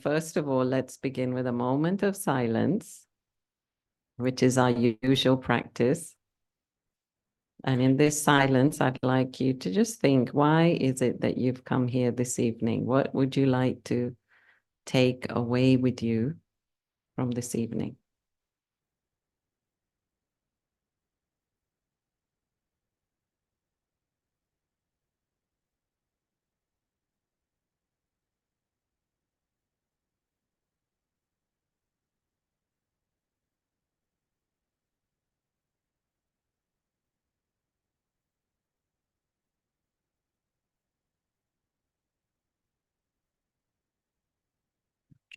first of all, let's begin with a moment of silence, which is our usual practice. And in this silence, I'd like you to just think, why is it that you've come here this evening? What would you like to take away with you from this evening?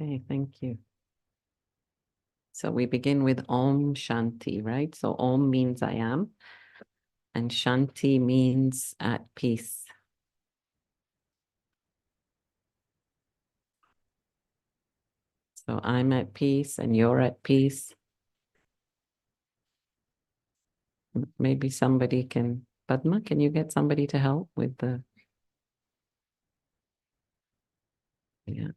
Okay, thank you. So we begin with Om Shanti, right? So Om means I am, and Shanti means at peace. So I'm at peace and you're at peace. Maybe somebody can, Padma, can you get somebody to help with the, yeah.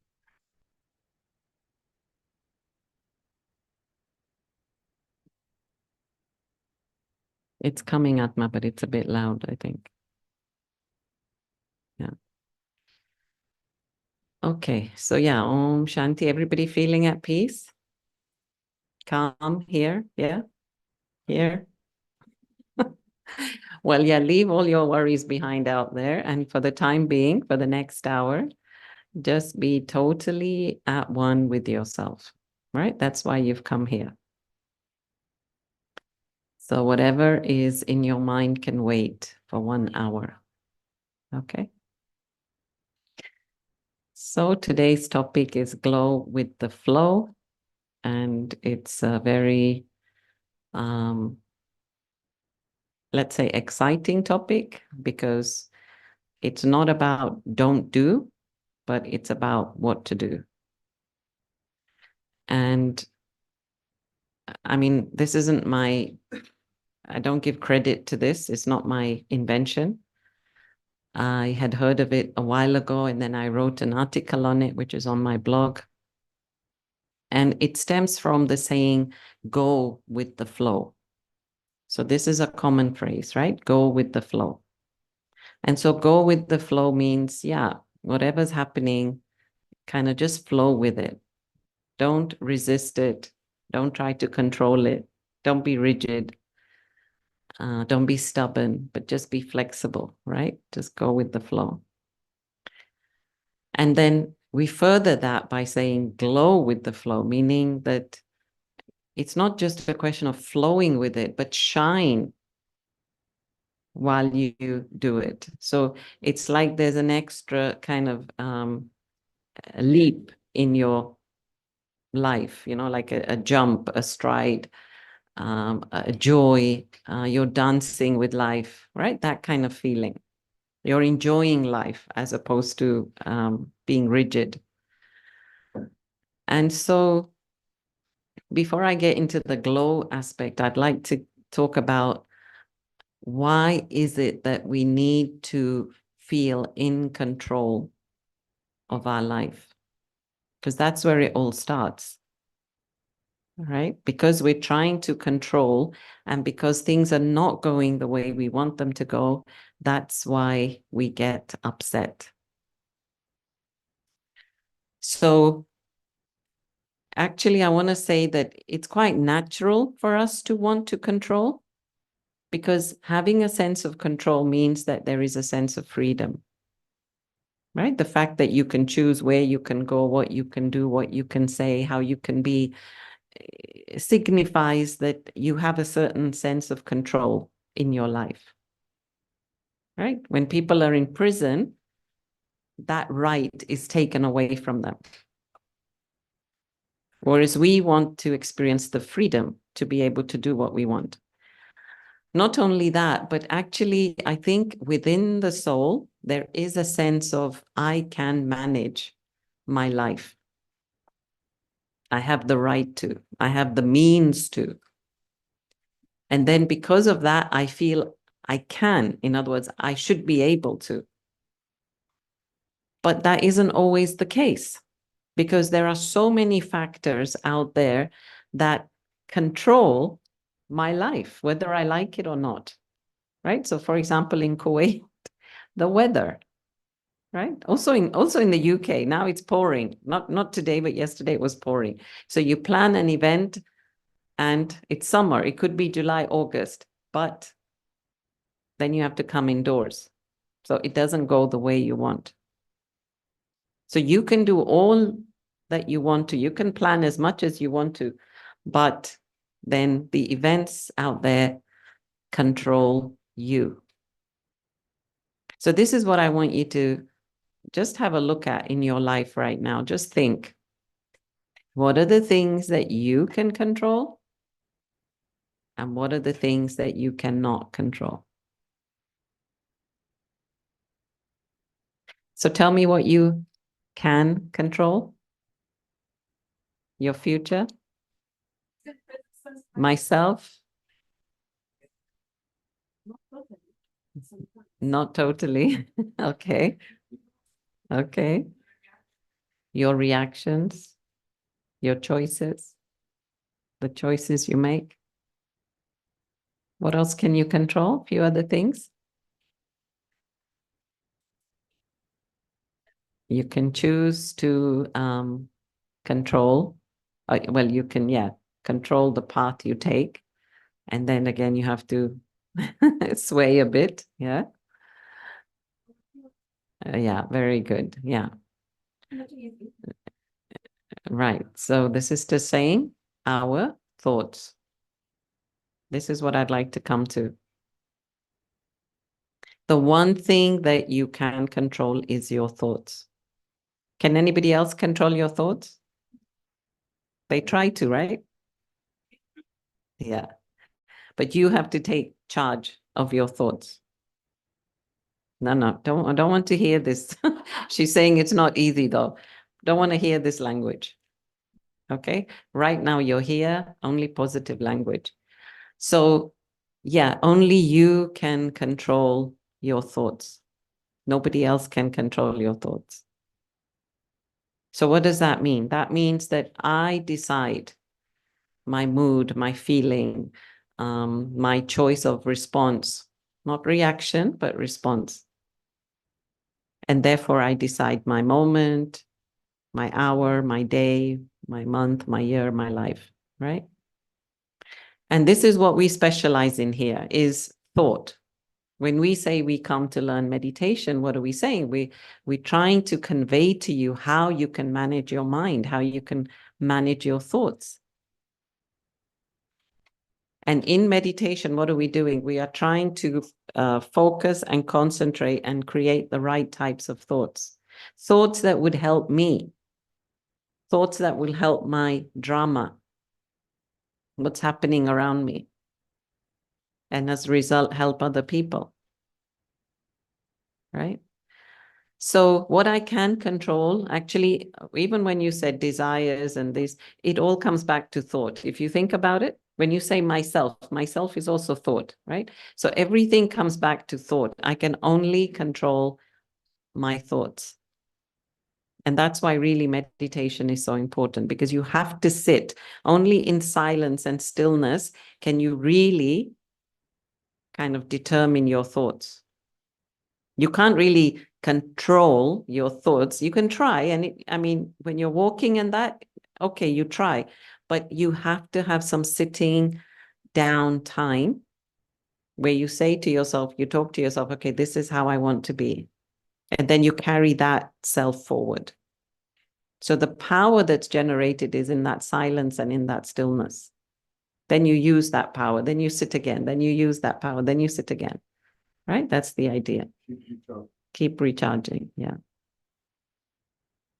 It's coming, Atma, but it's a bit loud, I think. Yeah. Okay, so yeah, Om Shanti. Everybody feeling at peace? Calm here, yeah? Here? Well, yeah, leave all your worries behind out there. And for the time being, for the next hour, just be totally at one with yourself, right? That's why you've come here. So whatever is in your mind can wait for 1 hour, okay? So today's topic is glow with the flow, and it's a very, let's say, exciting topic because it's not about don't do, but it's about what to do. And I mean, this isn't my, I don't give credit to this. It's not my invention. I had heard of it a while ago, and then I wrote an article on it, which is on my blog. And it stems from the saying, go with the flow. So this is a common phrase, right? Go with the flow. And so go with the flow means, yeah, whatever's happening, kind of just flow with it. Don't resist it. Don't try to control it. Don't be rigid. Don't be stubborn, but just be flexible, right? Just go with the flow. And then we further that by saying glow with the flow, meaning that it's not just a question of flowing with it, but shine while you do it. So it's like there's an extra kind of leap in your life, you know, like a jump, a stride, a joy. You're dancing with life, right? That kind of feeling. You're enjoying life as opposed to being rigid. And so before I get into the glow aspect, I'd like to talk about why is it that we need to feel in control of our life? Because that's where it all starts, right? Because we're trying to control, and because things are not going the way we want them to go, that's why we get upset. So actually, I want to say that it's quite natural for us to want to control, because having a sense of control means that there is a sense of freedom, right? The fact that you can choose where you can go, what you can do, what you can say, how you can be, signifies that you have a certain sense of control in your life, right? When people are in prison, that right is taken away from them. Whereas we want to experience the freedom to be able to do what we want. Not only that, but actually, I think within the soul, there is a sense of, I can manage my life. I have the right to, I have the means to. And then because of that, I feel I can. In other words, I should be able to. But that isn't always the case. because there are so many factors out there that control my life, whether I like it or not, right? So for example, in Kuwait, the weather, right? Also in the UK, now it's pouring. Not today, but yesterday it was pouring. So you plan an event and it's summer. It could be July, August, but then you have to come indoors. So it doesn't go the way you want. So you can do all that you want to. You can plan as much as you want to, but then the events out there control you. So this is what I want you to just have a look at in your life right now. Just think, what are the things that you can control? And what are the things that you cannot control? So tell me what you can control. Your future. Myself. Not totally. Okay. Okay. Your reactions, your choices, the choices you make. What else can you control? A few other things. You can choose to control. Well, you can, yeah, control the path you take. And then again, you have to sway a bit. Yeah. Yeah, very good. Yeah. Right. So the sister's saying our thoughts. This is what I'd like to come to. The one thing that you can control is your thoughts. Can anybody else control your thoughts? They try to, right? Yeah. But you have to take charge of your thoughts. No, I don't want to hear this. She's saying it's not easy though. Don't want to hear this language. Okay. Right now you're here, only positive language. So yeah, only you can control your thoughts. Nobody else can control your thoughts. So what does that mean? That means that I decide my mood, my feeling, my choice of response, not reaction, but response. And therefore I decide my moment, my hour, my day, my month, my year, my life, right? And this is what we specialize in here, is thought. When we say we come to learn meditation, what are we saying? We're trying to convey to you how you can manage your mind, how you can manage your thoughts. And in meditation, what are we doing? We are trying to focus and concentrate and create the right types of thoughts. Thoughts that would help me. Thoughts that will help my drama. What's happening around me. And as a result, help other people. Right? So what I can control, actually, even when you said desires and this, it all comes back to thought. If you think about it, when you say myself is also thought, right? So everything comes back to thought. I can only control my thoughts. And that's why really meditation is so important, because you have to sit. Only in silence and stillness can you really kind of determine your thoughts. You can't really control your thoughts. You can try. And I mean, when you're walking and that, okay, you try. But you have to have some sitting down time where you say to yourself, you talk to yourself, okay, this is how I want to be. And then you carry that self forward. So the power that's generated is in that silence and in that stillness. Then you use that power. Then you sit again. Then you use that power. Then you sit again. Right? That's the idea. Keep recharging. Yeah.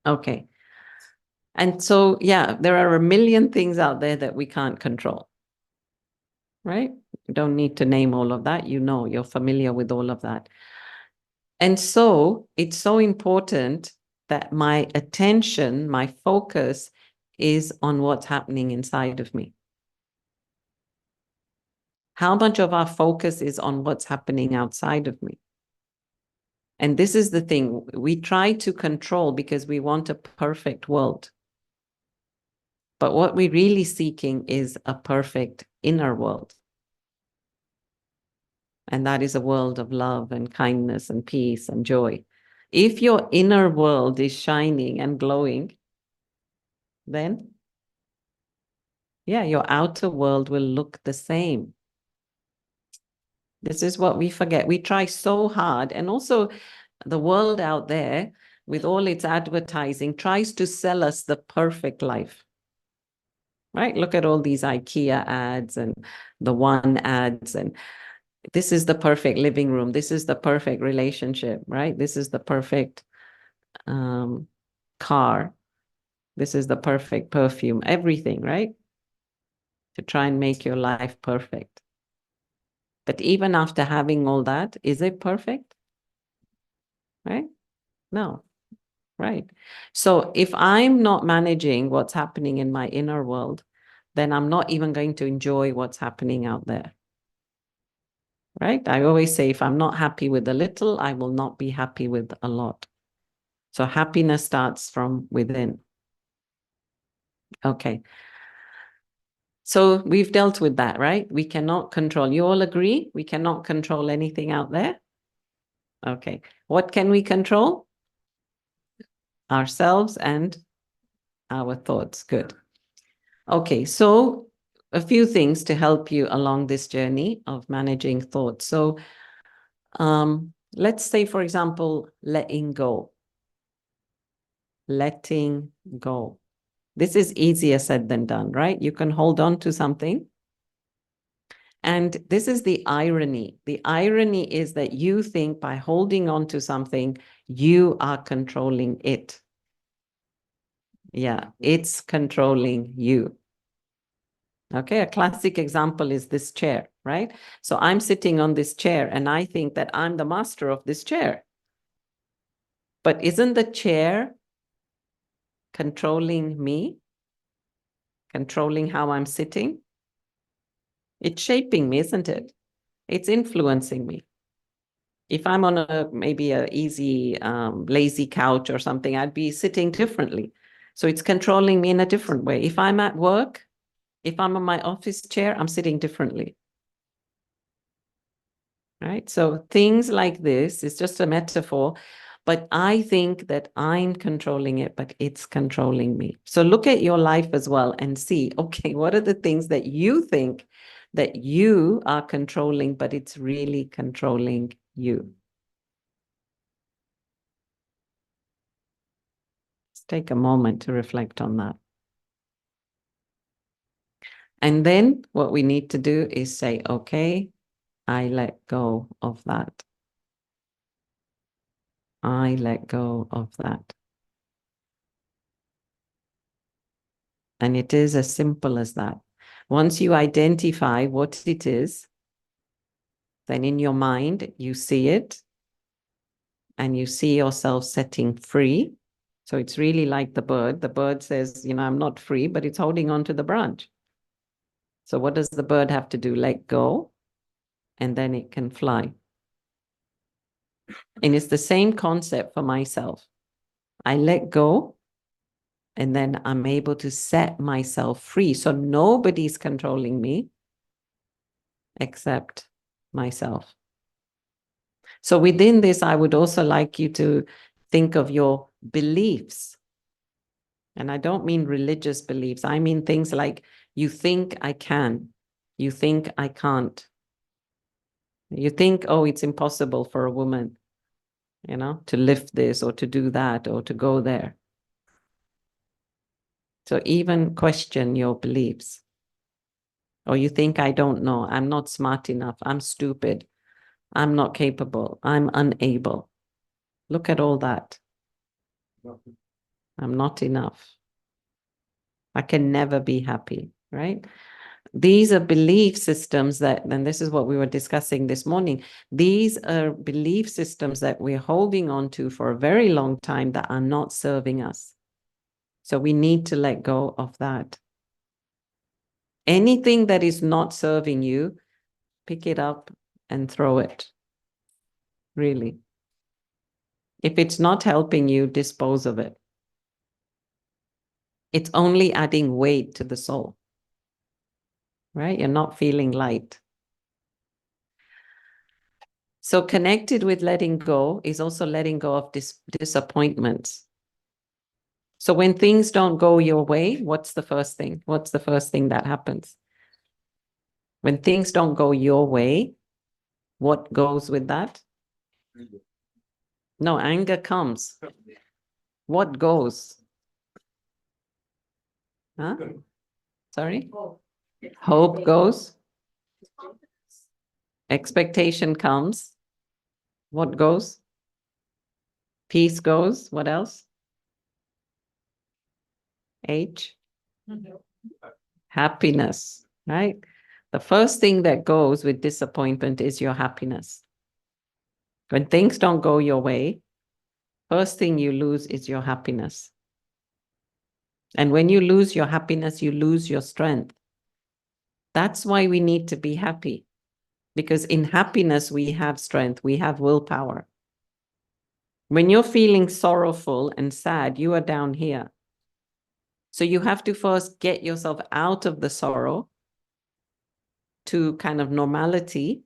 Okay. And so, yeah, there are a million things out there that we can't control. Right? You don't need to name all of that. You know, you're familiar with all of that. And so it's so important that my attention, my focus is on what's happening inside of me. How much of our focus is on what's happening outside of me? And this is the thing. We try to control because we want a perfect world. But what we're really seeking is a perfect inner world. And that is a world of love and kindness and peace and joy. If your inner world is shining and glowing, then, yeah, your outer world will look the same. This is what we forget. We try so hard. And also, the world out there, with all its advertising, tries to sell us the perfect life. Right? Look at all these IKEA ads and the One ads, and this is the perfect living room. This is the perfect relationship, right? This is the perfect car. This is the perfect perfume, everything, right? To try and make your life perfect. But even after having all that, is it perfect? Right? No. Right. So if I'm not managing what's happening in my inner world, then I'm not even going to enjoy what's happening out there. Right? I always say, if I'm not happy with a little, I will not be happy with a lot. So happiness starts from within. Okay. So we've dealt with that, right? We cannot control. You all agree? We cannot control anything out there? Okay. What can we control? Ourselves and our thoughts. Good. Okay. So a few things to help you along this journey of managing thoughts. So let's say, for example, letting go. Letting go. This is easier said than done, right? You can hold on to something. And this is the irony. The irony is that you think by holding on to something, you are controlling it. Yeah, it's controlling you. Okay, a classic example is this chair, right? So I'm sitting on this chair and I think that I'm the master of this chair. But isn't the chair controlling me? Controlling how I'm sitting? It's shaping me, isn't it? It's influencing me. If I'm on maybe a easy, lazy couch or something, I'd be sitting differently. So it's controlling me in a different way. If I'm at work, if I'm on my office chair, I'm sitting differently. Right? So things like this is just a metaphor, but I think that I'm controlling it, but it's controlling me. So look at your life as well and see, okay, what are the things that you think that you are controlling, but it's really controlling you? Let's take a moment to reflect on that. And then what we need to do is say, okay, I let go of that. I let go of that. And it is as simple as that. Once you identify what it is, then in your mind, you see it and you see yourself setting free. So it's really like the bird. The bird says, I'm not free, but it's holding on to the branch. So what does the bird have to do? Let go, and then it can fly. And it's the same concept for myself. I let go, and then I'm able to set myself free. So nobody's controlling me except myself. So within this, I would also like you to think of your beliefs. And I don't mean religious beliefs. I mean things like you think I can, you think I can't. You think, oh, it's impossible for a woman, to lift this or to do that or to go there. So even question your beliefs. Or you think I don't know, I'm not smart enough, I'm stupid, I'm not capable, I'm unable. Look at all that. I'm not enough. I can never be happy, right? These are belief systems and this is what we were discussing this morning. These are belief systems that we're holding on to for a very long time that are not serving us. So we need to let go of that. Anything that is not serving you, pick it up and throw it. Really. If it's not helping you, dispose of it. It's only adding weight to the soul, right? You're not feeling light. So connected with letting go is also letting go of disappointments. So when things don't go your way, what's the first thing? What's the first thing that happens? When things don't go your way, what goes with that? No, anger comes. What goes? Huh? Sorry? Hope goes. Expectation comes. What goes? Peace goes. What else? H. Happiness, right? The first thing that goes with disappointment is your happiness. When things don't go your way, first thing you lose is your happiness. And when you lose your happiness, you lose your strength. That's why we need to be happy. Because in happiness, we have strength, we have willpower. When you're feeling sorrowful and sad, you are down here. So you have to first get yourself out of the sorrow to kind of normality.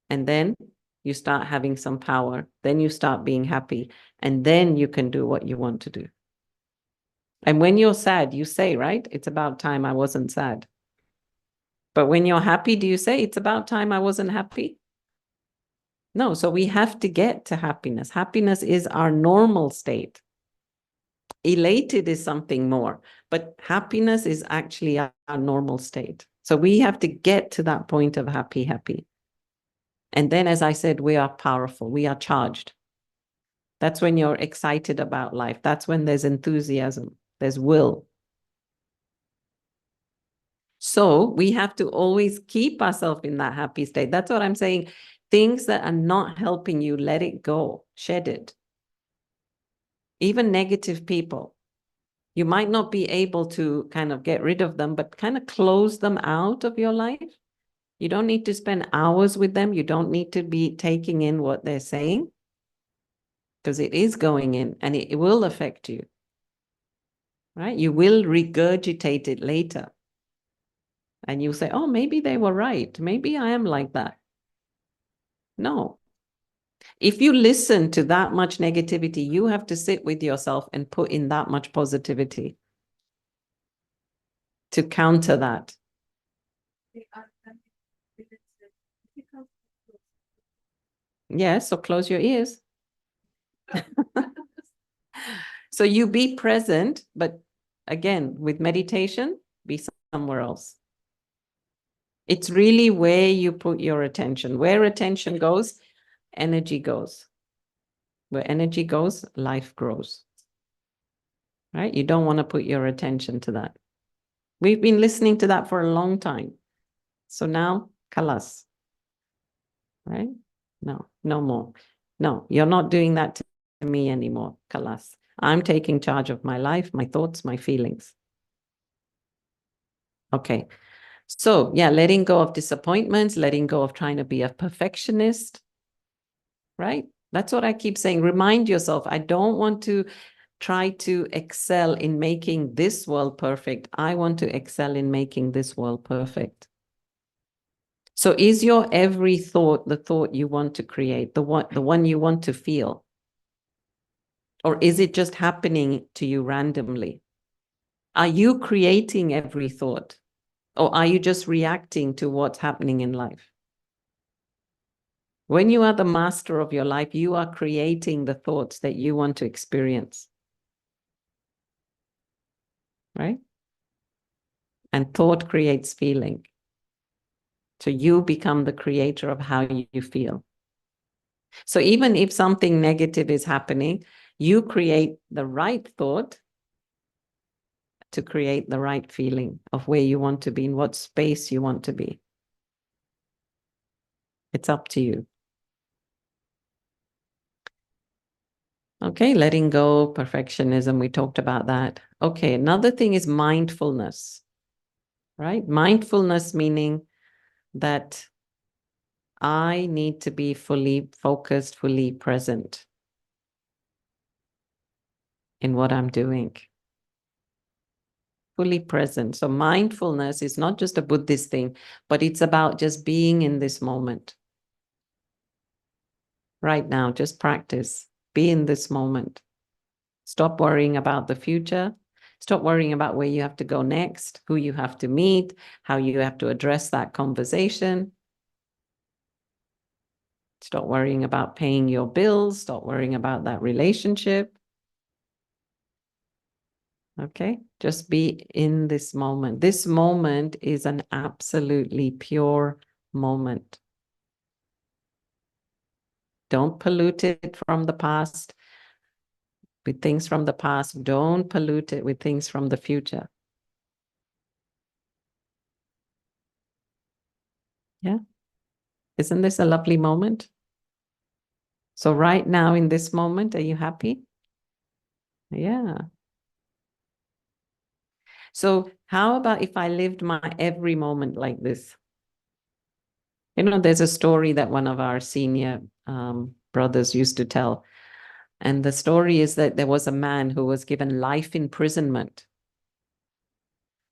And then you start having some power. Then you start being happy. And then you can do what you want to do. And when you're sad, you say, right? It's about time I wasn't sad. But when you're happy, do you say, it's about time I wasn't happy? No, so we have to get to happiness. Happiness is our normal state. Elated is something more, but happiness is actually our normal state. So we have to get to that point of happy. And then, as I said, we are powerful. We are charged. That's when you're excited about life. That's when there's enthusiasm. There's will. So we have to always keep ourselves in that happy state. That's what I'm saying. Things that are not helping you, let it go, shed it. Even negative people. You might not be able to kind of get rid of them, but kind of close them out of your life. You don't need to spend hours with them. You don't need to be taking in what they're saying, because it is going in and it will affect you, right? You will regurgitate it later. And you say, oh, maybe they were right. Maybe I am like that. No. If you listen to that much negativity, you have to sit with yourself and put in that much positivity to counter that. Yes, so close your ears. So you be present, but again, with meditation, be somewhere else. It's really where you put your attention. Where attention goes, energy goes. Where energy goes, life grows. Right? You don't want to put your attention to that. We've been listening to that for a long time. So now, kalas. Right? No, no more. No, you're not doing that to me anymore, kalas. I'm taking charge of my life, my thoughts, my feelings. Okay. So yeah, letting go of disappointments, letting go of trying to be a perfectionist, right? That's what I keep saying. Remind yourself, I don't want to try to excel in making this world perfect. I want to excel in making this world perfect. So is your every thought the thought you want to create, the one you want to feel? Or is it just happening to you randomly? Are you creating every thought? Or are you just reacting to what's happening in life? When you are the master of your life, you are creating the thoughts that you want to experience. Right? And thought creates feeling. So you become the creator of how you feel. So even if something negative is happening, you create the right thought to create the right feeling of where you want to be, in what space you want to be. It's up to you. Okay, letting go, perfectionism, we talked about that. Okay, another thing is mindfulness, right? Mindfulness meaning that I need to be fully focused, fully present in what I'm doing. Fully present. So mindfulness is not just a Buddhist thing, but it's about just being in this moment. Right now, just practice. Be in this moment. Stop worrying about the future. Stop worrying about where you have to go next, who you have to meet, how you have to address that conversation. Stop worrying about paying your bills. Stop worrying about that relationship. Okay, just be in this moment. This moment is an absolutely pure moment. Don't pollute it from the past with things from the past. Don't pollute it with things from the future. Yeah. Isn't this a lovely moment? So right now in this moment, are you happy? Yeah. So how about if I lived my every moment like this? You know, there's a story that one of our senior brothers used to tell. And the story is that there was a man who was given life imprisonment.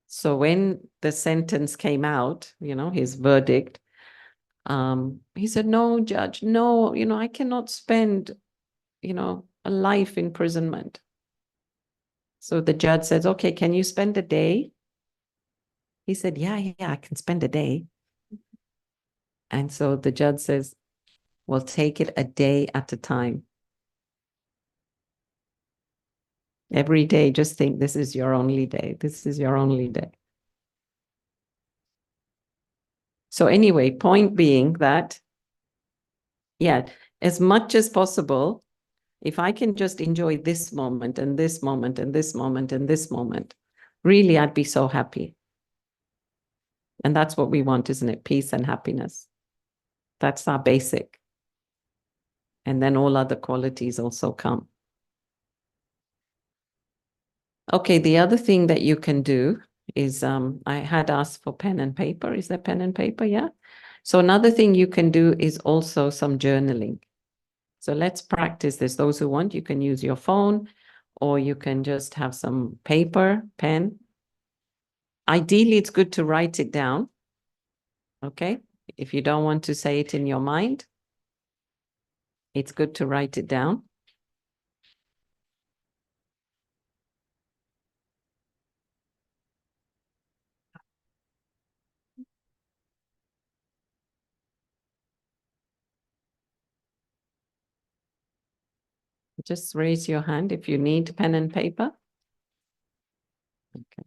So when the sentence came out, you know, his verdict, he said, no, judge, no, I cannot spend, a life imprisonment. So the judge says, okay, can you spend a day? He said, yeah, I can spend a day. And so the judge says, well, take it a day at a time. Every day, just think this is your only day. This is your only day. So anyway, point being that, yeah, as much as possible, if I can just enjoy this moment and this moment and this moment and this moment, really, I'd be so happy. And that's what we want, isn't it? Peace and happiness. That's our basic. And then all other qualities also come. Okay, the other thing that you can do is I had asked for pen and paper. Is there pen and paper? Yeah. So another thing you can do is also some journaling. So let's practice this. Those who want, you can use your phone or you can just have some paper, pen. Ideally, it's good to write it down. Okay. If you don't want to say it in your mind, it's good to write it down. Just raise your hand if you need pen and paper. Okay.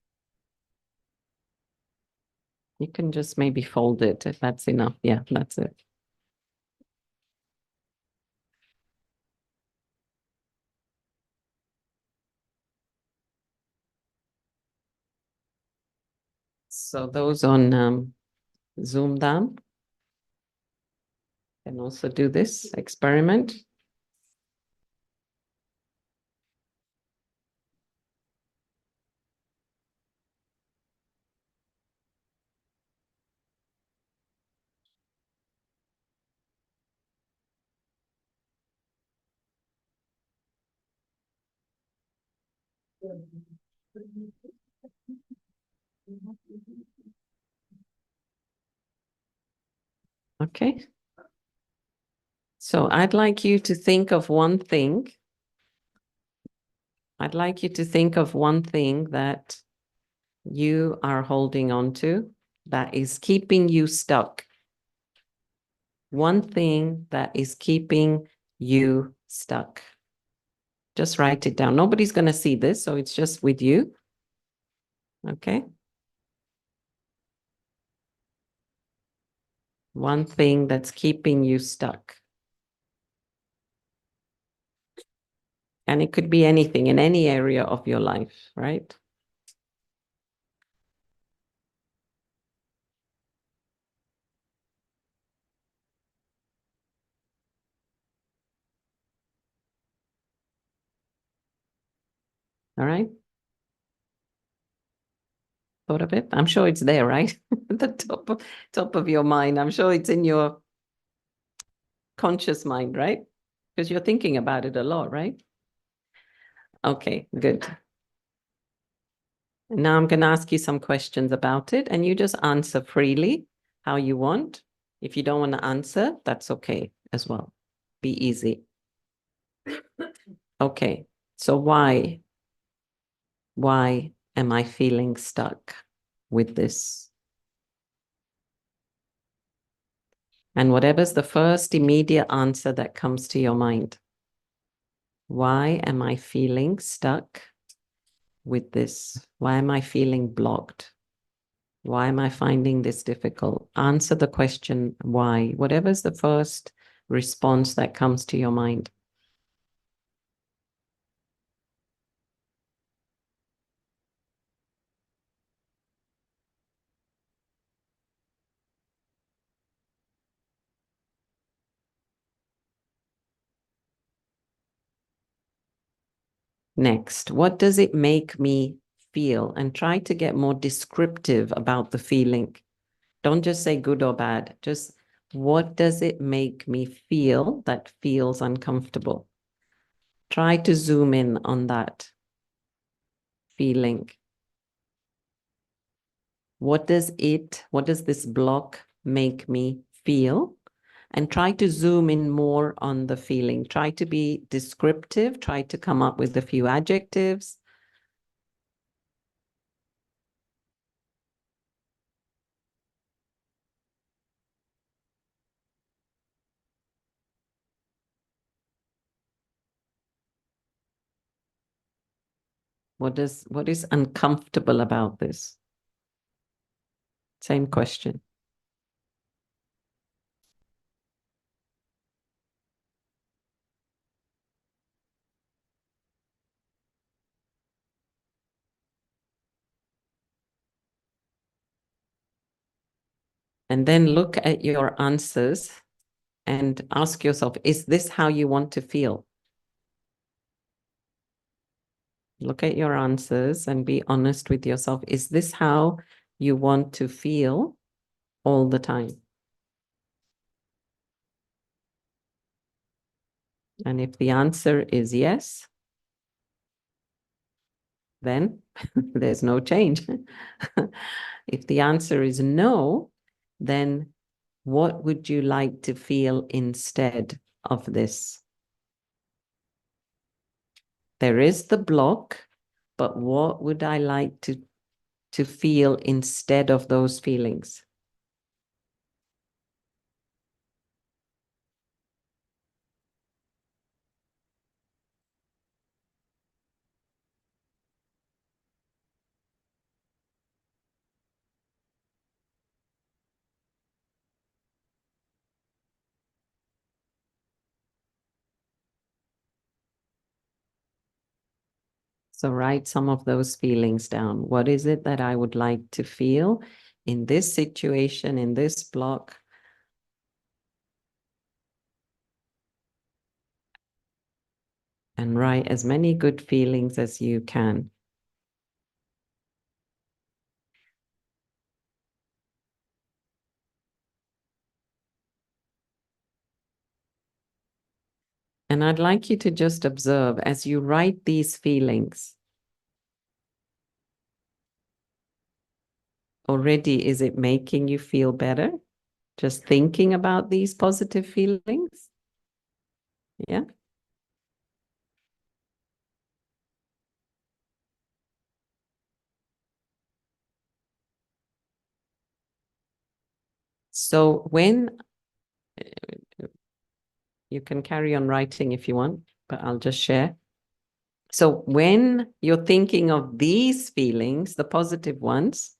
You can just maybe fold it if that's enough. Yeah, that's it. So those on Zoom down can also do this experiment. Okay. So I'd like you to think of one thing. I'd like you to think of one thing that you are holding on to that is keeping you stuck. One thing that is keeping you stuck. Just write it down. Nobody's going to see this, so it's just with you. Okay. One thing that's keeping you stuck. And it could be anything in any area of your life, right? All right. Thought of it? I'm sure it's there, right? At the top of your mind. I'm sure it's in your conscious mind, right? Because you're thinking about it a lot, right? Okay, good. Now I'm going to ask you some questions about it, and you just answer freely how you want. If you don't want to answer, that's okay as well. Be easy. Okay, so why am I feeling stuck with this? And whatever's the first immediate answer that comes to your mind. Why am I feeling stuck with this? Why am I feeling blocked? Why am I finding this difficult? Answer the question, why? Whatever's the first response that comes to your mind. Next, what does it make me feel? And try to get more descriptive about the feeling. Don't just say good or bad. Just what does it make me feel that feels uncomfortable? Try to zoom in on that feeling. What does this block make me feel? And try to zoom in more on the feeling. Try to be descriptive. Try to come up with a few adjectives. What is uncomfortable about this? Same question. And then look at your answers and ask yourself, is this how you want to feel? Look at your answers and be honest with yourself. Is this how you want to feel all the time? And if the answer is yes, then there's no change. If the answer is no, then what would you like to feel instead of this? There is the block, but what would I like to feel instead of those feelings? So write some of those feelings down. What is it that I would like to feel in this situation, in this block? And write as many good feelings as you can. And I'd like you to just observe as you write these feelings. Already, is it making you feel better? Just thinking about these positive feelings? Yeah. So when you can carry on writing if you want, but I'll just share. So when you're thinking of these feelings, the positive ones,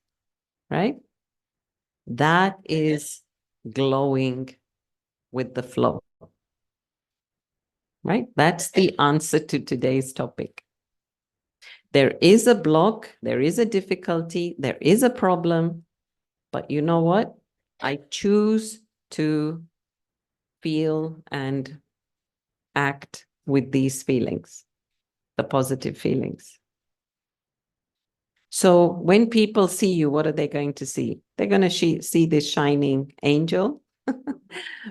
right? That is glowing with the flow, right? That's the answer to today's topic. There is a block, there is a difficulty, there is a problem, but you know what? I choose to feel and act with these feelings, the positive feelings. So when people see you, what are they going to see? They're going to see this shining angel,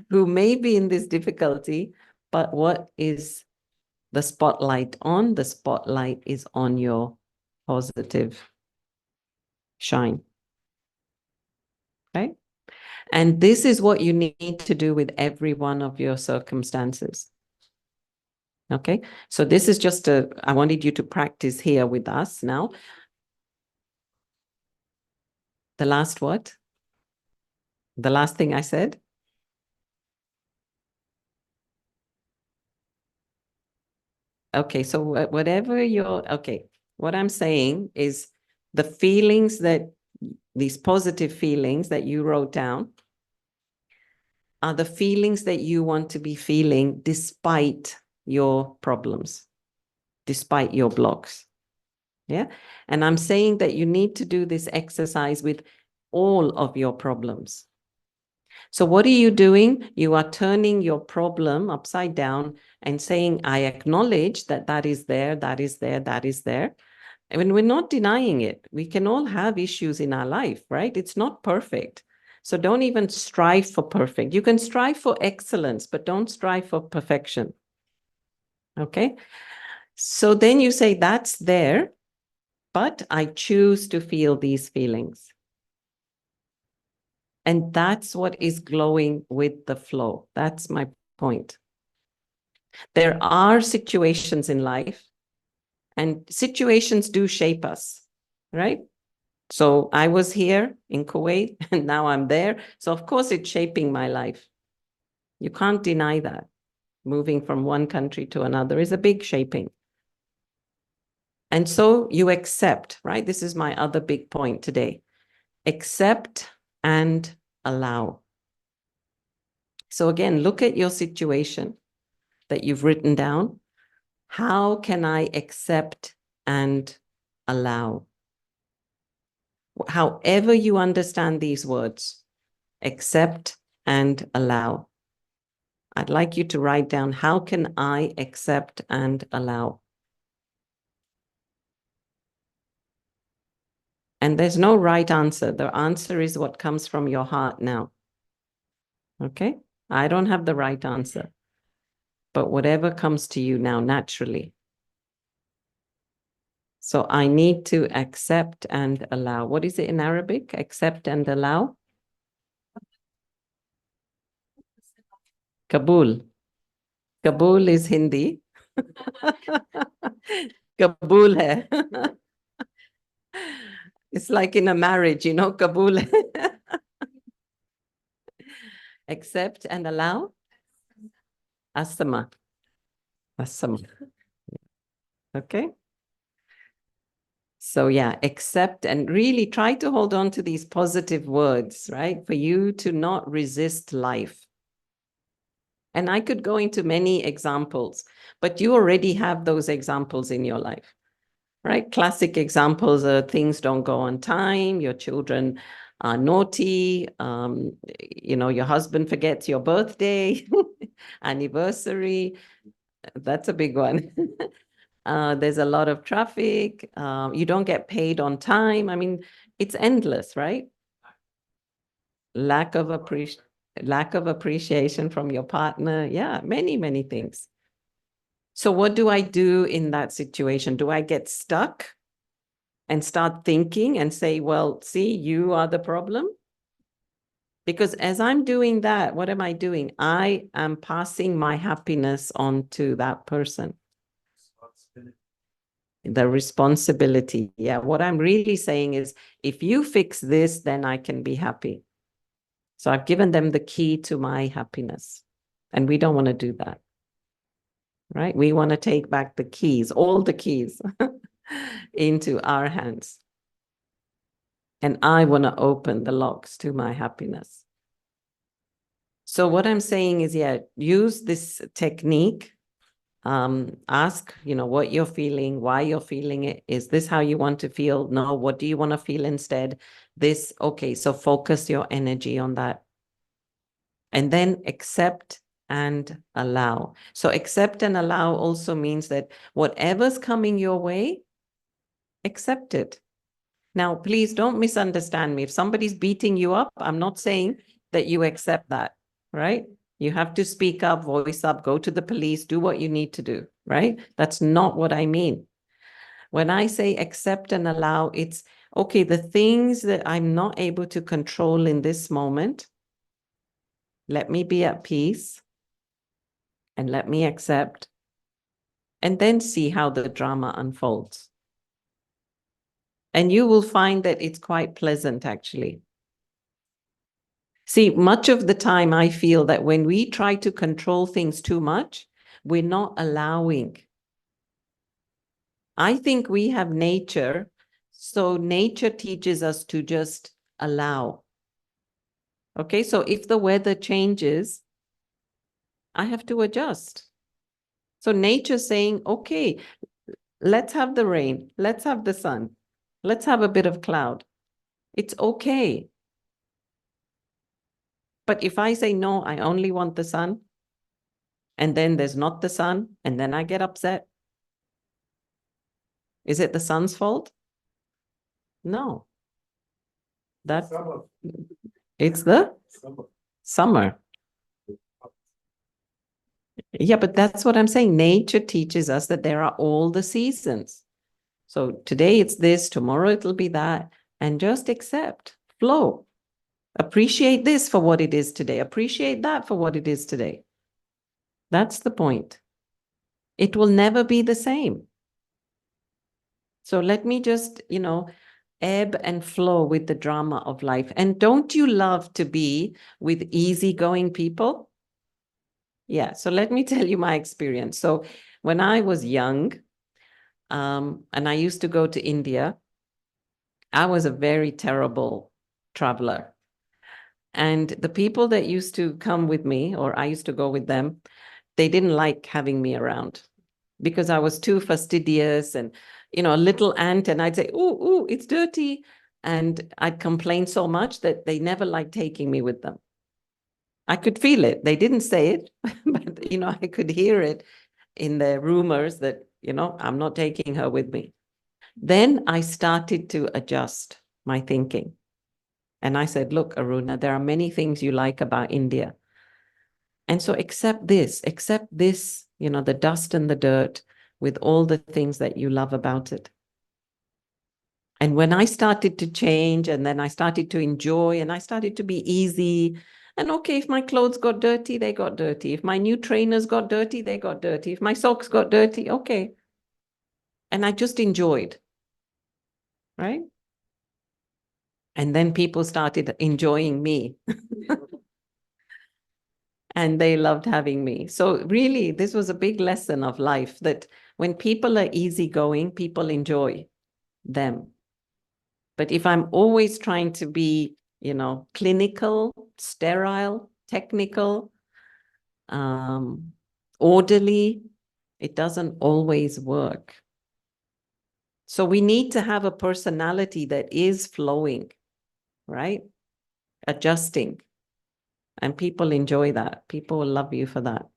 who may be in this difficulty, but what is the spotlight on? The spotlight is on your positive shine. Okay? And this is what you need to do with every one of your circumstances. Okay? So this is just I wanted you to practice here with us now. The last what? The last thing I said? Okay, so whatever okay, what I'm saying is the feelings that, these positive feelings that you wrote down are the feelings that you want to be feeling despite your problems, despite your blocks. Yeah. And I'm saying that you need to do this exercise with all of your problems. So what are you doing? You are turning your problem upside down and saying, I acknowledge that that is there, that is there, that is there. I mean, we're not denying it. We can all have issues in our life, right? It's not perfect. So don't even strive for perfect. You can strive for excellence, but don't strive for perfection. Okay? So then you say, that's there, but I choose to feel these feelings. And that's what is glowing with the flow. That's my point. There are situations in life, and situations do shape us, right? So I was here in Kuwait, and now I'm there. So of course it's shaping my life. You can't deny that. Moving from one country to another is a big shaping. And so you accept, right? This is my other big point today. Accept and allow. So again, look at your situation that you've written down. How can I accept and allow? However you understand these words, accept and allow. I'd like you to write down, how can I accept and allow? And there's no right answer. The answer is what comes from your heart now. Okay? I don't have the right answer. But whatever comes to you now naturally. So I need to accept and allow. What is it in Arabic? Accept and allow? Kabul. Kabul is Hindi. Kabul hai. It's like in a marriage, you know, Kabul. Accept and allow? Asama. Asama. Okay. So yeah, accept and really try to hold on to these positive words, right? For you to not resist life. And I could go into many examples, but you already have those examples in your life, right? Classic examples are things don't go on time, your children are naughty, you know, your husband forgets your birthday, anniversary. That's a big one. There's a lot of traffic. You don't get paid on time. I mean, it's endless, right? Lack of appreciation from your partner. Yeah, many, many things. So what do I do in that situation? Do I get stuck and start thinking and say, well, see, you are the problem? Because as I'm doing that, what am I doing? I am passing my happiness on to that person. The responsibility. Yeah, what I'm really saying is, if you fix this, then I can be happy. So I've given them the key to my happiness. And we don't want to do that, right? We want to take back the keys, all the keys into our hands. And I want to open the locks to my happiness. So what I'm saying is, yeah, use this technique. Ask, you know, what you're feeling, why you're feeling it. Is this how you want to feel? No, what do you want to feel instead? This, okay, so focus your energy on that. And then accept and allow. So accept and allow also means that whatever's coming your way, accept it. Now, please don't misunderstand me. If somebody's beating you up, I'm not saying that you accept that. right? You have to speak up, voice up, go to the police, do what you need to do, right? That's not what I mean. When I say accept and allow, it's okay, the things that I'm not able to control in this moment, let me be at peace and let me accept, and then see how the drama unfolds. And you will find that it's quite pleasant, actually. See, much of the time I feel that when we try to control things too much, we're not allowing. I think we have nature, so nature teaches us to just allow. Okay, so if the weather changes, I have to adjust. So nature's saying, okay, let's have the rain, let's have the sun, let's have a bit of cloud. It's okay. But if I say, no, I only want the sun, and then there's not the sun, and then I get upset, is it the sun's fault? No. That's Summer. It's the Summer. summer. Yeah, but that's what I'm saying. Nature teaches us that there are all the seasons. So today it's this, tomorrow it'll be that, and just accept, flow. Appreciate this for what it is today. Appreciate that for what it is today. That's the point. It will never be the same. So let me just, ebb and flow with the drama of life. And don't you love to be with easygoing people? Yeah. So let me tell you my experience. So when I was young, and I used to go to India, I was a very terrible traveler. And the people that used to come with me, or I used to go with them, they didn't like having me around because I was too fastidious and, a little ant, and I'd say, ooh, it's dirty. And I'd complain so much that they never liked taking me with them. I could feel it. They didn't say it, but, I could hear it in the rumors that, I'm not taking her with me. Then I started to adjust my thinking. And I said, look, Aruna, there are many things you like about India. And so accept this, the dust and the dirt with all the things that you love about it. And when I started to change, and then I started to enjoy, and I started to be easy, and okay, if my clothes got dirty, they got dirty. If my new trainers got dirty, they got dirty. If my socks got dirty, okay. And I just enjoyed, right? And then people started enjoying me. And they loved having me. So really, this was a big lesson of life, that when people are easygoing, people enjoy them. But if I'm always trying to be, clinical, sterile, technical, orderly, it doesn't always work. So we need to have a personality that is flowing, right? Adjusting. And people enjoy that. People will love you for that.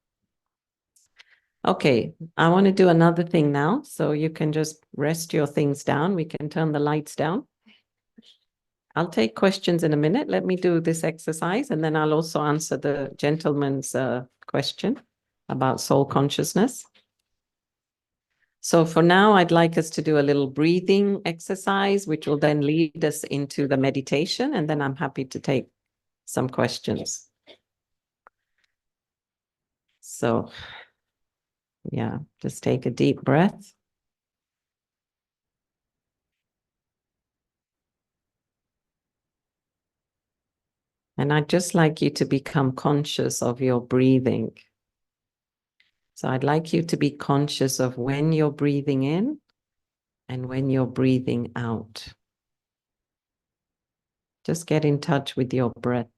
Okay, I want to do another thing now. So you can just rest your things down. We can turn the lights down. I'll take questions in a minute. Let me do this exercise, and then I'll also answer the gentleman's question about soul consciousness. So for now, I'd like us to do a little breathing exercise, which will then lead us into the meditation, and then I'm happy to take some questions. So, yeah, just take a deep breath. And I'd just like you to become conscious of your breathing. So I'd like you to be conscious of when you're breathing in and when you're breathing out. Just get in touch with your breath.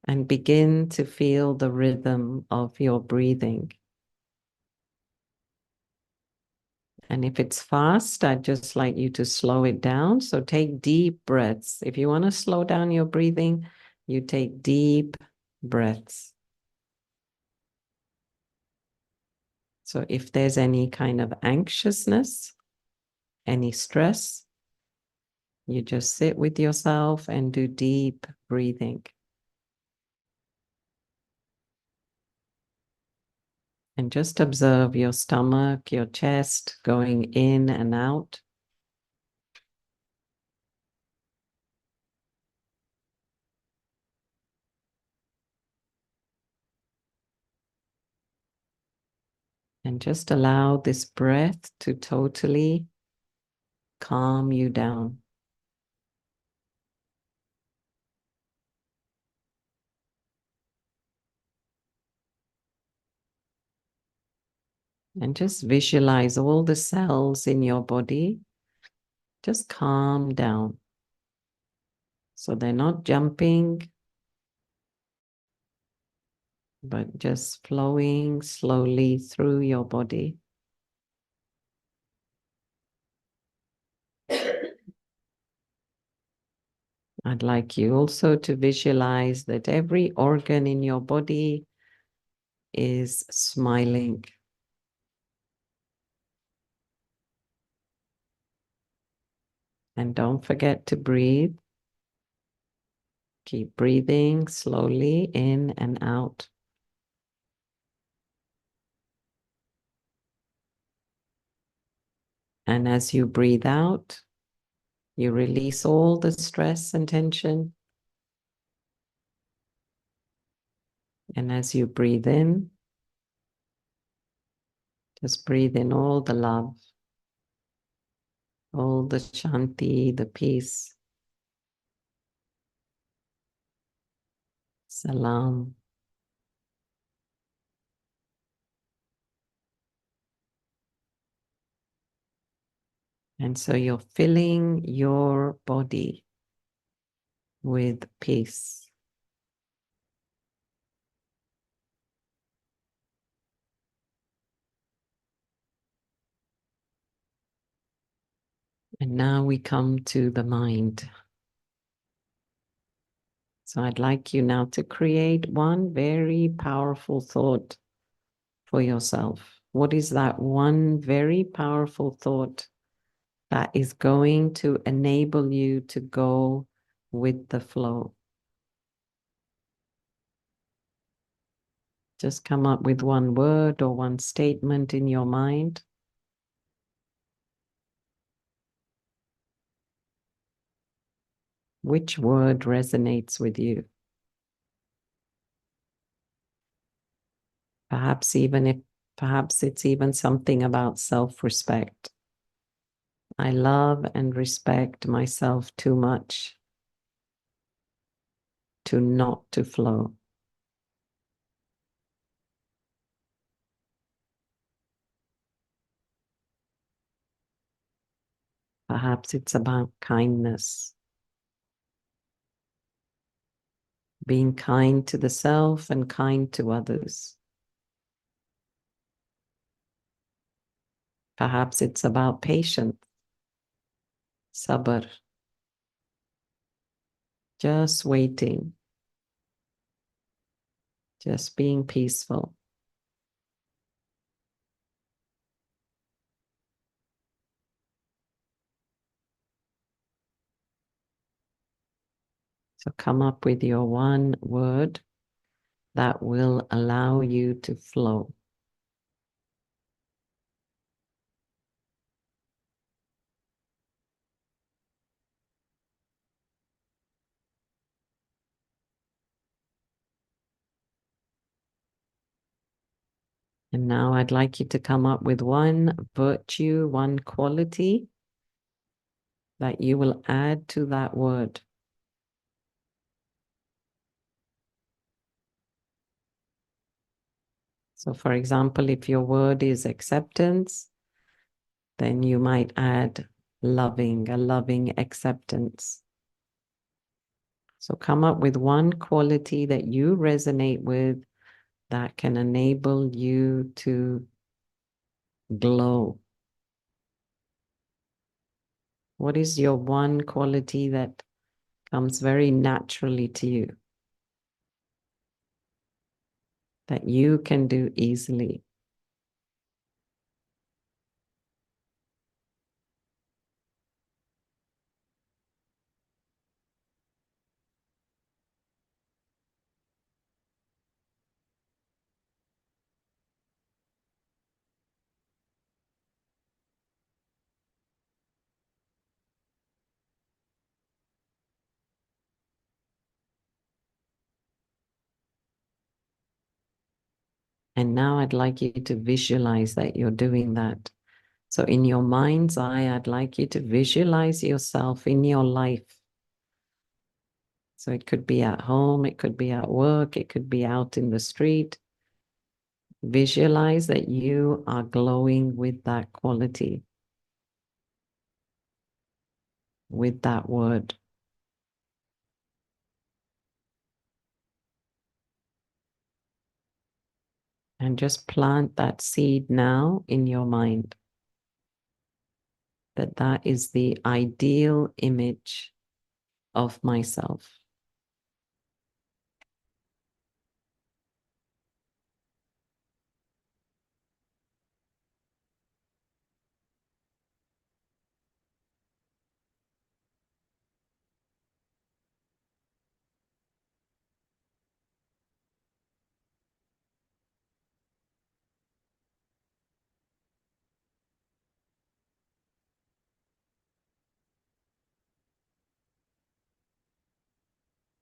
And begin to feel the rhythm of your breathing. And if it's fast, I'd just like you to slow it down. So take deep breaths. If you want to slow down your breathing, you take deep breaths. So if there's any kind of anxiousness, any stress, You just sit with yourself and do deep breathing. And just observe your stomach, your chest going in and out. And just allow this breath to totally calm you down. And just visualize all the cells in your body just calm down. So they're not jumping, but just flowing slowly through your body. I'd like you also to visualize that every organ in your body is smiling. And don't forget to breathe. Keep breathing slowly in and out. And as you breathe out, you release all the stress and tension. And as you breathe in, just breathe in all the love, all the shanti, the peace. Salam. And so you're filling your body with peace. And now we come to the mind. So I'd like you now to create one very powerful thought for yourself. What is that one very powerful thought that is going to enable you to go with the flow? Just come up with one word or one statement in your mind. Which word resonates with you? Perhaps it's even something about self-respect. I love and respect myself too much to not to flow. Perhaps it's about kindness. Being kind to the self and kind to others. Perhaps it's about patience, sabr, just waiting, just being peaceful. So come up with your one word that will allow you to flow. And now I'd like you to come up with one virtue, one quality that you will add to that word. So for example, if your word is acceptance, then you might add loving, a loving acceptance. So come up with one quality that you resonate with that can enable you to glow. What is your one quality that comes very naturally to you, that you can do easily? And now I'd like you to visualize that you're doing that. So in your mind's eye, I'd like you to visualize yourself in your life. So it could be at home, it could be at work, it could be out in the street. Visualize that you are glowing with that quality, with that word. And just plant that seed now in your mind, that that is the ideal image of myself.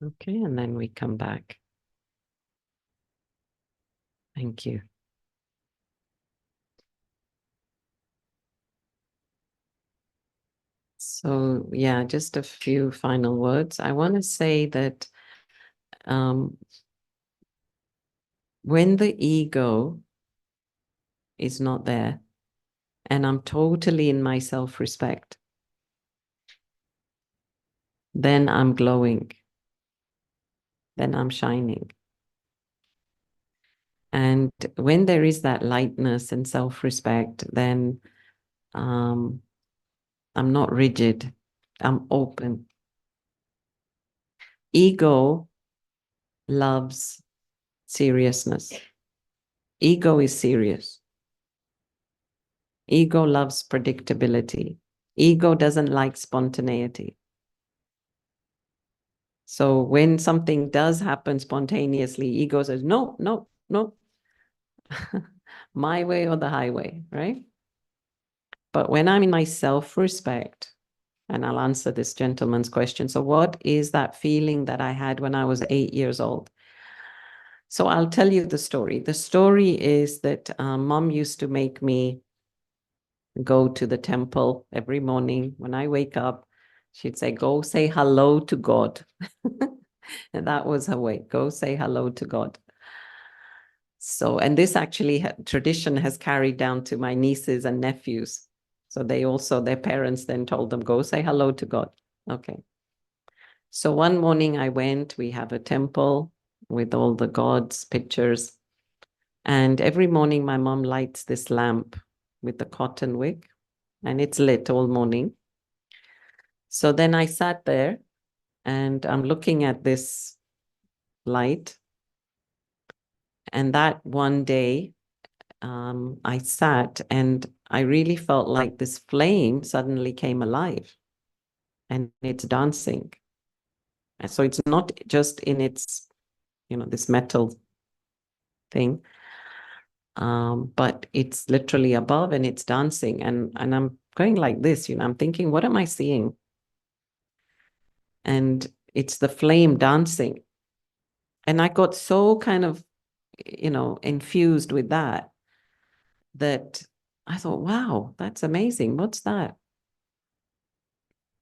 Okay, and then we come back. Thank you. So, yeah, just a few final words. I want to say that when the ego is not there and I'm totally in my self-respect, then I'm glowing, then I'm shining. And when there is that lightness and self-respect, then I'm not rigid, I'm open. Ego loves seriousness. Ego is serious. Ego loves predictability. Ego doesn't like spontaneity. So when something does happen spontaneously, ego says, no, no, no, my way or the highway, right? But when I'm in my self-respect, and I'll answer this gentleman's question. So what is that feeling that I had when I was 8 years old? So I'll tell you the story. The story is that mom used to make me go to the temple every morning. When I wake up, she'd say, go say hello to God. And that was her way. Go say hello to God. So, and this actually tradition has carried down to my nieces and nephews. So they also, their parents then told them, go say hello to God. Okay. So one morning I went, we have a temple with all the gods' pictures. And every morning my mom lights this lamp with the cotton wick, and it's lit all morning. So then I sat there and I'm looking at this light. And that one day, I sat and I really felt like this flame suddenly came alive and it's dancing. And so it's not just in its, this metal thing, but it's literally above and it's dancing. And I'm going like this, I'm thinking, what am I seeing? And it's the flame dancing. And I got so kind of, infused with that I thought, wow, that's amazing. What's that?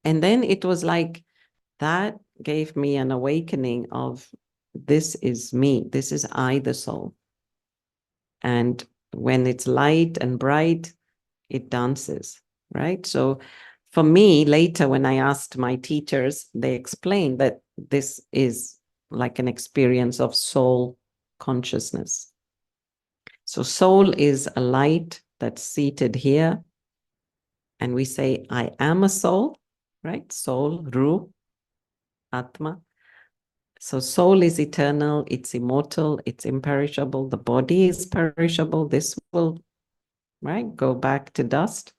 And then it was like that gave me an awakening of this is me. This is I, the soul. And when it's light and bright, it dances, right? So for me, later when I asked my teachers, they explained that this is like an experience of soul consciousness. So soul is a light that's seated here. And we say, I am a soul, right? Soul, Ruh, Atma. So soul is eternal, it's immortal, it's imperishable. The body is perishable. This will, right, go back to dust.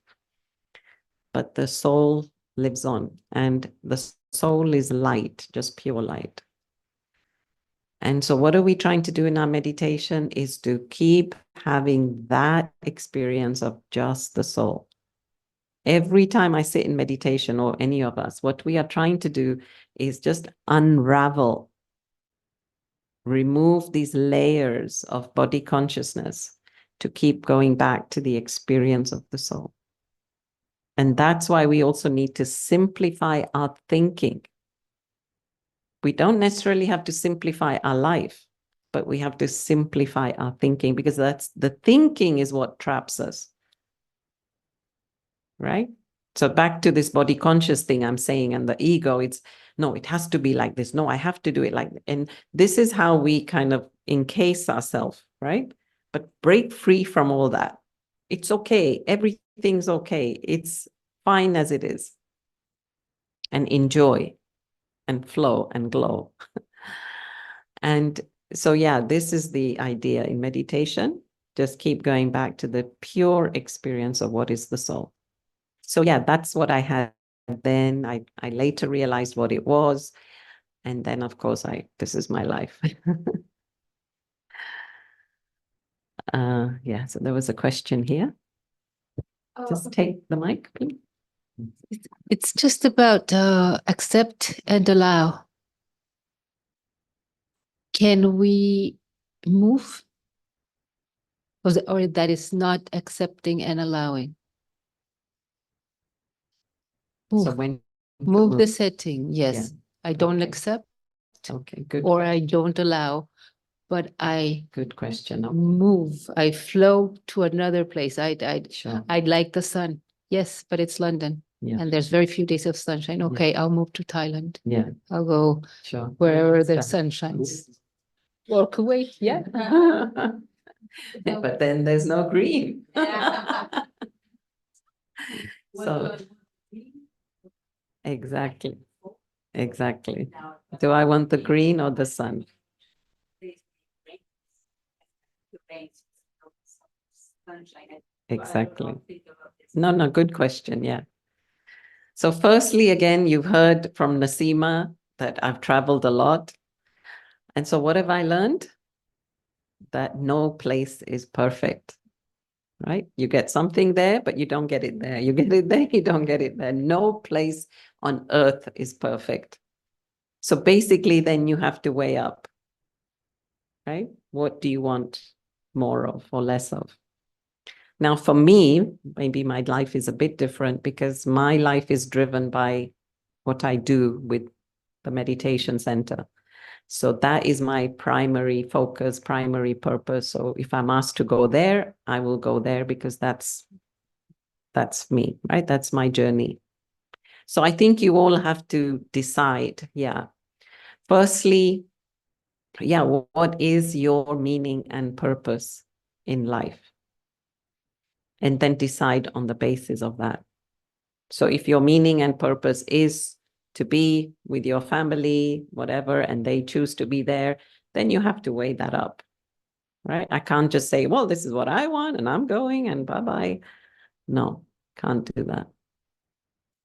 But the soul lives on. And the soul is light, just pure light. And so what are we trying to do in our meditation is to keep having that experience of just the soul. Every time I sit in meditation, or any of us, what we are trying to do is just unravel remove these layers of body consciousness to keep going back to the experience of the soul. And that's why we also need to simplify our thinking. We don't necessarily have to simplify our life, but we have to simplify our thinking, because that's the thinking is what traps us. Right? So back to this body conscious thing I'm saying, and the ego, it's no, it has to be like this. No, I have to do it like that. And this is how we kind of encase ourselves, right? But break free from all that. It's okay. Everything's okay. It's fine as it is. And enjoy and flow and glow. And so, yeah, this is the idea in meditation. Just keep going back to the pure experience of what is the soul. So, yeah, that's what I had then. I later realized what it was. And then, of course, this is my life. Yeah, so there was a question here. Just take the mic, please. It's just about accept and allow. Can we move? Or that is not accepting and allowing? Move. So when move the setting, yes. Yeah. I don't accept. Okay, good. Or I don't allow, but I good question. move. I flow to another place. Sure. I'd like the sun. Yes, but it's London. Yeah. And there's very few days of sunshine. Okay, I'll move to Thailand. Yeah. I'll go Sure. wherever the sun shines. Or Kuwait, yeah. But then there's no green. So exactly. Exactly. Do I want the green or the sun? Exactly. No, good question. Yeah. So firstly, again, you've heard from Nasima that I've traveled a lot. And so what have I learned? That no place is perfect, right? You get something there, but you don't get it there. You get it there, you don't get it there. No place on earth is perfect. So basically, then you have to weigh up, right? What do you want more of or less of? Now, for me, maybe my life is a bit different because my life is driven by what I do with the meditation center. So that is my primary focus, primary purpose. So if I'm asked to go there, I will go there because that's me, right? That's my journey. So I think you all have to decide, yeah. Firstly, yeah, what is your meaning and purpose in life? And then decide on the basis of that. So if your meaning and purpose is to be with your family, whatever, and they choose to be there, then you have to weigh that up, right? I can't just say, well, this is what I want and I'm going and bye-bye. No, can't do that.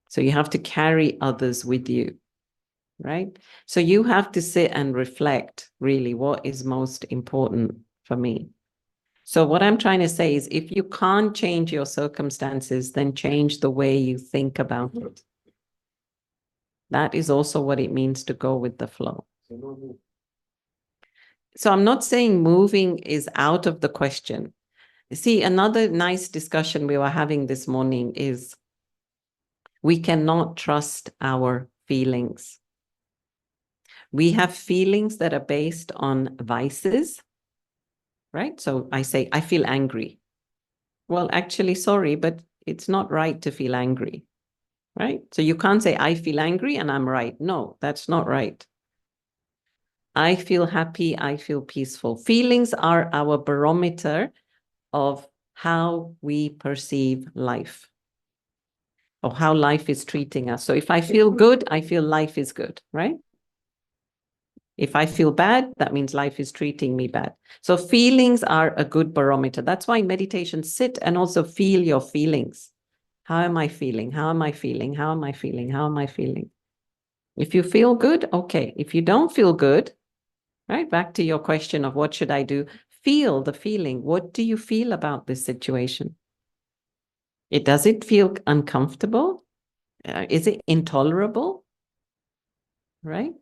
So you have to carry others with you, right? So you have to sit and reflect really what is most important for me. So what I'm trying to say is if you can't change your circumstances, then change the way you think about it. That is also what it means to go with the flow. So I'm not saying moving is out of the question. See, another nice discussion we were having this morning is we cannot trust our feelings. We have feelings that are based on vices, right? So I say, I feel angry. Well, actually, sorry, but it's not right to feel angry, right? So you can't say, I feel angry and I'm right. No, that's not right. I feel happy, I feel peaceful. Feelings are our barometer of how we perceive life or how life is treating us. So if I feel good, I feel life is good, right? If I feel bad, that means life is treating me bad. So feelings are a good barometer. That's why in meditation, sit and also feel your feelings. How am I feeling? How am I feeling? How am I feeling? How am I feeling? If you feel good, okay. If you don't feel good, right? Back to your question of what should I do? Feel the feeling. What do you feel about this situation? Does it feel uncomfortable? Is it intolerable? Right?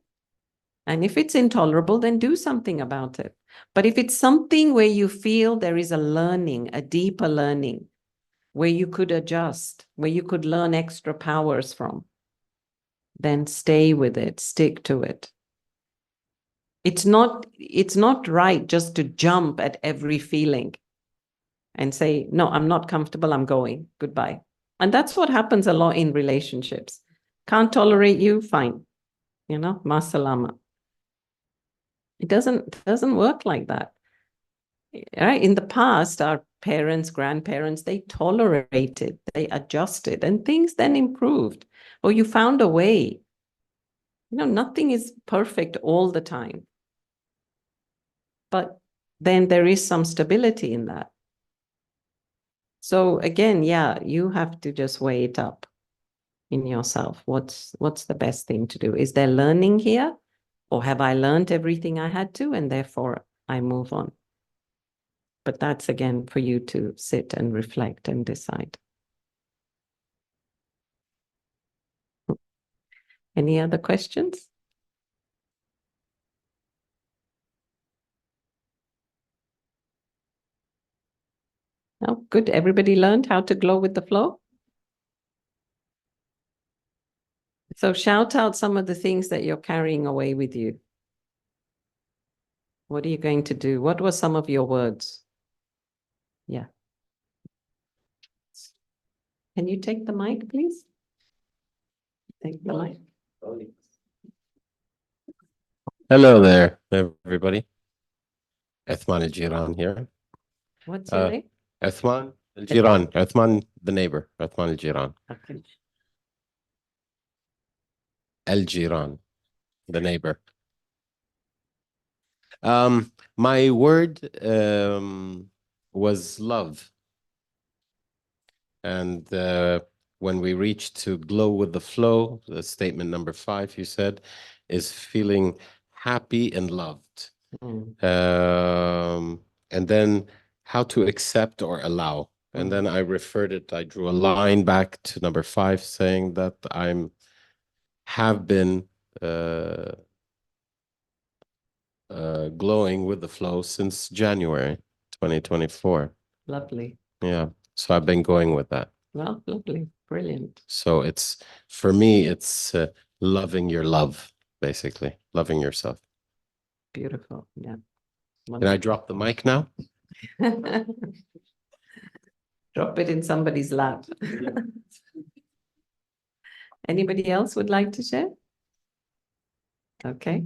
And if it's intolerable, then do something about it. But if it's something where you feel there is a learning, a deeper learning, where you could adjust, where you could learn extra powers from, then stay with it, stick to it. It's not right just to jump at every feeling and say, no, I'm not comfortable, I'm going, goodbye. And that's what happens a lot in relationships. Can't tolerate you, fine. Ma salama. It doesn't work like that. Right? In the past, our parents, grandparents, they tolerated, they adjusted, and things then improved. Or you found a way. Nothing is perfect all the time. But then there is some stability in that. So again, yeah, you have to just weigh it up in yourself. What's the best thing to do? Is there learning here? Or have I learned everything I had to, and therefore I move on? But that's again for you to sit and reflect and decide. Any other questions? No, good. Everybody learned how to glow with the flow. So shout out some of the things that you're carrying away with you. What are you going to do? What were some of your words? Yeah. Can you take the mic, please? Take the mic. Hello there, everybody. Ethman Al-Jiran here. What's your name? Ethman Al-Jiran. Ethman, the neighbor. Ethman Al-Jiran. Okay. Al-Jiran, the neighbor. My word was love. And when we reach to glow with the flow, the statement number 5, you said, is feeling happy and loved. And then how to accept or allow. And then I drew a line back to number 5 saying that have been glowing with the flow since January 2024. Lovely. Yeah. So I've been going with that. Well, lovely. Brilliant. So for me, it's loving your love, basically, loving yourself. Beautiful. Yeah. Can I drop the mic now? Drop it in somebody's lap. Anybody else would like to share? Okay.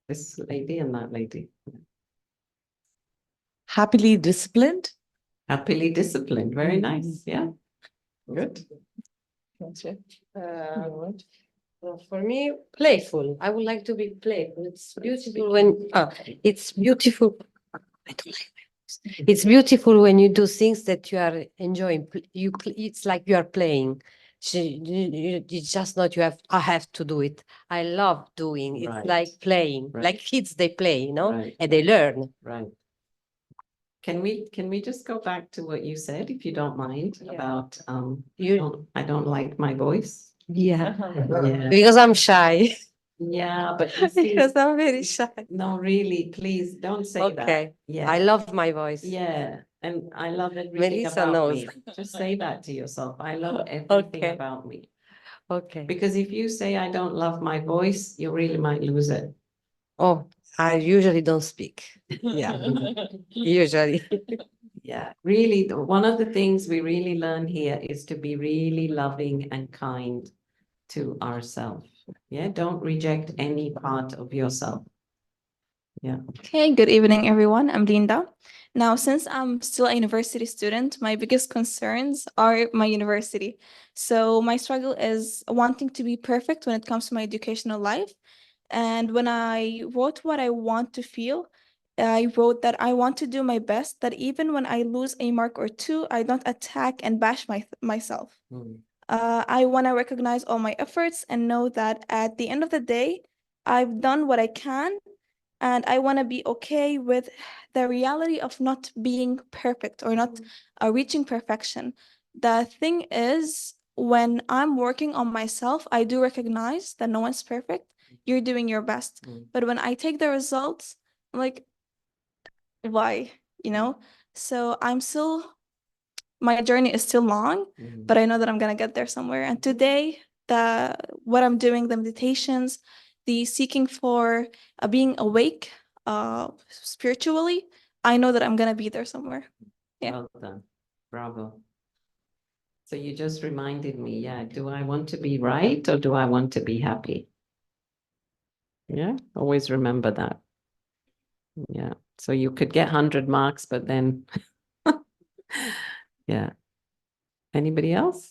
This lady and that lady. Happily disciplined. Happily disciplined. Very nice. Yeah. Good. For me, playful. I would like to be playful. It's beautiful when it's beautiful. I don't like my It's beautiful when you do things that you are enjoying. It's like you are playing. It's just not I have to do it. I love doing. It's Right. like playing. Right. Like kids, they play, Right. and they learn. Right. Can we just go back to what you said, if you don't mind, Yeah. about I don't like my voice. Yeah. Yeah. Because I'm shy. Yeah, but you see, Because I'm very shy. no, really, please don't say that. Okay. Yeah. I love my voice. Yeah, and I love everything Melissa about knows. me. Just say that to yourself. I love everything Okay. about me. Okay. Because if you say I don't love my voice, you really might lose it. Oh, I usually don't speak. Yeah. Usually. Yeah, really, one of the things we really learn here is to be really loving and kind to ourselves. Yeah, don't reject any part of yourself. Yeah. Okay, good evening, everyone. I'm Linda. Now, since I'm still a university student, my biggest concerns are my university. So my struggle is wanting to be perfect when it comes to my educational life. And when I wrote what I want to feel, I wrote that I want to do my best, that even when I lose a mark or two, I don't attack and bash myself. I want to recognize all my efforts and know that at the end of the day, I've done what I can. And I want to be okay with the reality of not being perfect or not reaching perfection. The thing is, when I'm working on myself, I do recognize that no one's perfect. you're doing your best. Mm. But when I take the results, I'm like, why? You know? So my journey is still long, Mm. but I know that I'm gonna get there somewhere. And today, what I'm doing, the meditations, the seeking for being awake spiritually, I know that I'm gonna be there somewhere. Yeah. Well done. Bravo. So you just reminded me, yeah, do I want to be right or do I want to be happy? Yeah, always remember that. Yeah. So you could get 100 marks, but then, yeah. Anybody else?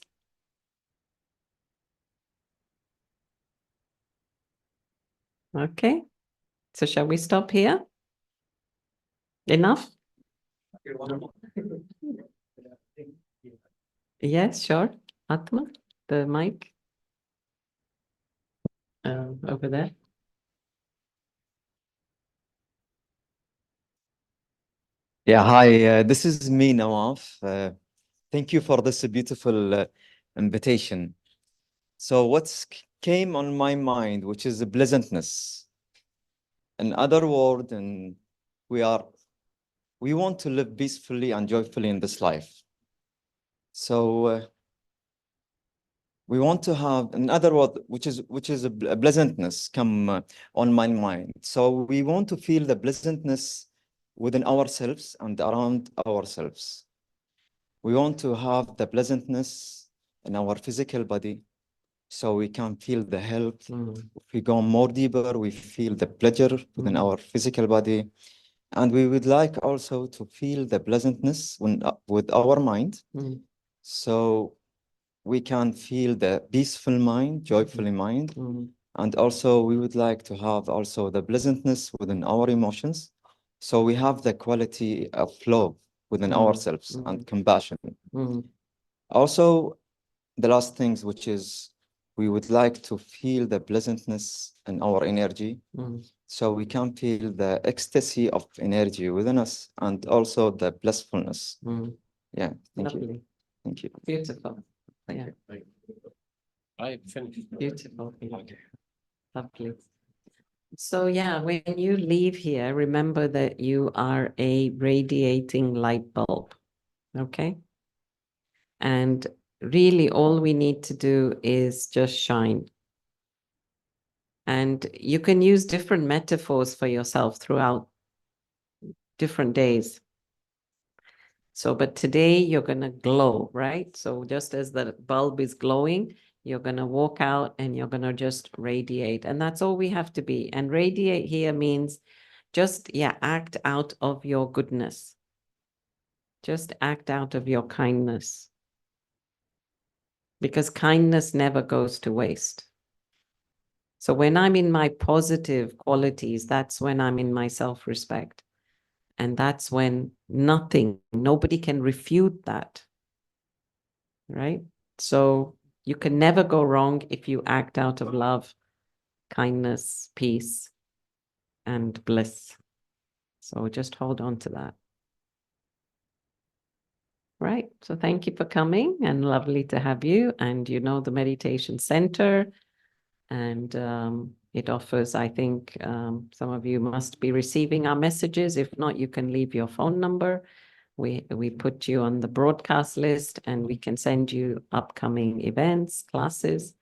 Okay. So shall we stop here? Enough? Yes, sure. Atma, the mic. Over there. Yeah, hi, this is me, Nawaf. Thank you for this beautiful invitation. So what's came on my mind, which is the pleasantness. In other words, and we want to live peacefully and joyfully in this life. So we want to have, in other words, which is a pleasantness come on my mind. So we want to feel the pleasantness within ourselves and around ourselves. We want to have the pleasantness in our physical body, so we can feel the health. If we go more deeper, we feel the pleasure within our physical body. And we would like also to feel the pleasantness with our mind. So we can feel the peaceful mind, joyful mind. And also we would like to have also the pleasantness within our emotions. So we have the quality of love within ourselves and compassion. Also, the last things, which is we would like to feel the pleasantness in our energy. So we can feel the ecstasy of energy within us and also the blissfulness. Yeah, thank you. Lovely. Thank you. Beautiful. Yeah, I finished. beautiful. Lovely. So yeah, when you leave here, remember that you are a radiating light bulb, okay? And really all we need to do is just shine. And you can use different metaphors for yourself throughout different days. So, but today you're going to glow, right? So just as the bulb is glowing, you're going to walk out and you're going to just radiate. And that's all we have to be. And radiate here means just, yeah, act out of your goodness. Just act out of your kindness. Because kindness never goes to waste. So when I'm in my positive qualities, that's when I'm in my self-respect. And that's when nobody can refute that. Right? So you can never go wrong if you act out of love, kindness, peace, and bliss. So just hold on to that. Right. So thank you for coming and lovely to have you. And you know the meditation center. And it offers, I think, some of you must be receiving our messages. If not, you can leave your phone number. We put you on the broadcast list and we can send you upcoming events, classes.